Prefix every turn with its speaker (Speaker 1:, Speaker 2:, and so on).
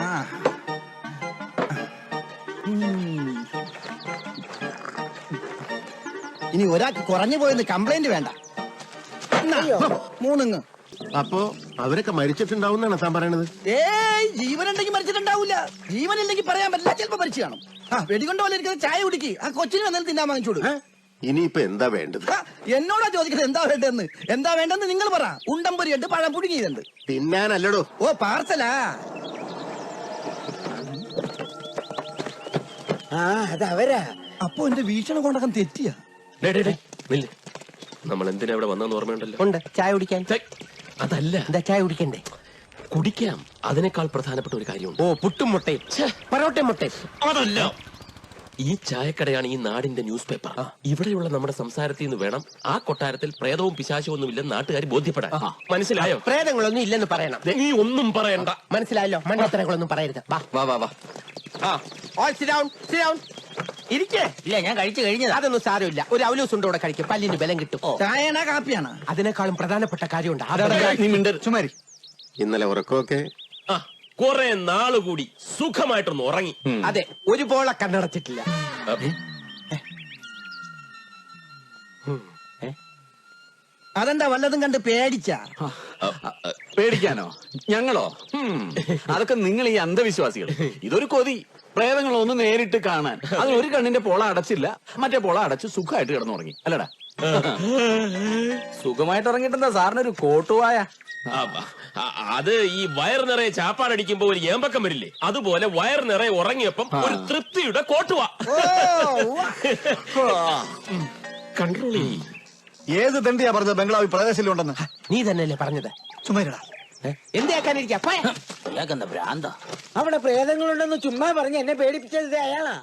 Speaker 1: ആ ഇനി ഒരാൾക്ക് കുറഞ്ഞു പോയെന്ന് കംപ്ലൈന്റ് വേണ്ട. മൂന്നിങ്.
Speaker 2: അപ്പോ അവരൊക്കെ മരിച്ചിട്ടുണ്ടാവുന്നാണ് താൻ പറയണത്?
Speaker 1: ഏയ്, ജീവനുണ്ടെങ്കിൽ മരിച്ചിട്ടുണ്ടാവില്ല. ജീവനില്ലെങ്കിൽ പറയാൻ പറ്റില്ല, ചിലപ്പോ മരിച്ചു കാണും. ആ വെടികൊണ്ട് പോലെ ഇരിക്കുന്ന ചായ കുടിക്ക്. ആ കൊച്ചിന് വന്നാൽ തിന്നാൻ വാങ്ങിച്ചോളൂ.
Speaker 2: ഇനിയിപ്പോ എന്താ വേണ്ടത്?
Speaker 1: എന്നോടാ ചോദിക്കുന്നത് എന്താ വേണ്ടെന്ന്. എന്താ വേണ്ടെന്ന് നിങ്ങൾ പറ. ഉണ്ടംപൊരിയുണ്ട്, പഴം പുഴുങ്ങിയതുണ്ട്.
Speaker 2: തിന്നാനല്ലടോ.
Speaker 1: ഓ, പാർസലാ?
Speaker 3: ആ അതവരാ.
Speaker 1: അപ്പൊ എന്റെ വീക്ഷണം കൊണ്ടകം തെറ്റിയാ.
Speaker 4: നമ്മൾ എന്തിനാ ഇവിടെ വന്നെന്ന് ഓർമ്മയുണ്ടല്ലോ?
Speaker 3: ഉണ്ട്, ചായ കുടിക്കാൻ.
Speaker 4: അതല്ല,
Speaker 3: എന്താ ചായ കുടിക്കണ്ടേ?
Speaker 4: കുടിക്കാം. അതിനേക്കാൾ പ്രധാനപ്പെട്ട ഒരു കാര്യമുണ്ട്.
Speaker 3: ഓ, പുട്ടും മുട്ടയും പൊറോട്ടയും മുട്ടയും.
Speaker 4: അതല്ല, ഈ ചായക്കടയാണ് ഈ നാടിന്റെ ന്യൂസ് പേപ്പർ. ഇവിടെയുള്ള നമ്മുടെ സംസാരത്തിൽ നിന്ന് വേണം ആ കൊട്ടാരത്തിൽ പ്രേതവും പിശാചവും ഒന്നുമില്ലെന്ന് നാട്ടുകാർ ബോധ്യപ്പെടാൻ. മനസ്സിലായോ?
Speaker 3: പ്രേതങ്ങളൊന്നും ഇല്ലെന്ന് പറയണം.
Speaker 4: നീ ഒന്നും പറയണ്ട.
Speaker 3: മനസ്സിലായല്ലോ? മണ്ടത്തരങ്ങളൊന്നും പറയരുത്. വാ
Speaker 4: വാ വാ വാ.
Speaker 3: ഇരിക്കേ.
Speaker 1: ഇല്ല, ഞാൻ കഴിച്ചു കഴിഞ്ഞതാ.
Speaker 3: അതൊന്നും സാരമില്ല. ഒരു അവലൂസ് ഉണ്ട് ഇവിടെ കഴിക്കും, പല്ലിന് ബലം കിട്ടും.
Speaker 1: ചായയാണോ കാപ്പിയാണോ?
Speaker 3: അതിനേക്കാളും പ്രധാനപ്പെട്ട കാര്യമുണ്ട്.
Speaker 1: ചുമരി
Speaker 2: ഇന്നലെ ഉറക്കമൊക്കെ
Speaker 4: ആ, കുറെ നാളുകൂടി സുഖമായിട്ടൊന്ന് ഉറങ്ങി.
Speaker 3: അതെ, ഒരു പോളെ കണ്ണടച്ചിട്ടില്ല.
Speaker 1: അതെന്താ വല്ലതും കണ്ട് പേടിച്ചാ?
Speaker 5: പേടിക്കാനോ? ഞങ്ങളോ? അതൊക്കെ നിങ്ങൾ ഈ അന്ധവിശ്വാസികൾ. ഇതൊരു കൊതി. പ്രേതങ്ങളൊന്ന് നേരിട്ട് കാണാൻ. അത് ഒരു കണ്ണിന്റെ പോള അടച്ചില്ല, മറ്റേ പോള അടച്ച് സുഖമായിട്ട് കിടന്നുറങ്ങി. അല്ലടാ, സുഖമായിട്ട് ഉറങ്ങിട്ടെന്താ സാറിനൊരു കോട്ടുവായ?
Speaker 4: അത് ഈ വയർ നിറയെ ചാപ്പാടടിക്കുമ്പോ ഒരു ഏമ്പക്കം വരില്ലേ, അതുപോലെ വയർ നിറയെ ഉറങ്ങിയപ്പം ഒരു തൃപ്തിയുടെ കോട്ടുവാ. കൺട്രോൾ ചെയ്യും.
Speaker 5: ഏത് തണ്ടിയാ പറഞ്ഞത് ബംഗ്ലാവിൽ പ്രദേശത്തിലുണ്ടെന്ന്?
Speaker 3: നീ തന്നെയല്ലേ പറഞ്ഞത്?
Speaker 1: ചുമരിടാ.
Speaker 3: എന്താക്കാനിരിക്കാ?
Speaker 1: ഭ്രാന്ത.
Speaker 3: അവിടെ പ്രേതങ്ങളുണ്ടെന്ന് ചുമ്മാ പറഞ്ഞ് എന്നെ പേടിപ്പിച്ചത് അയാളാ.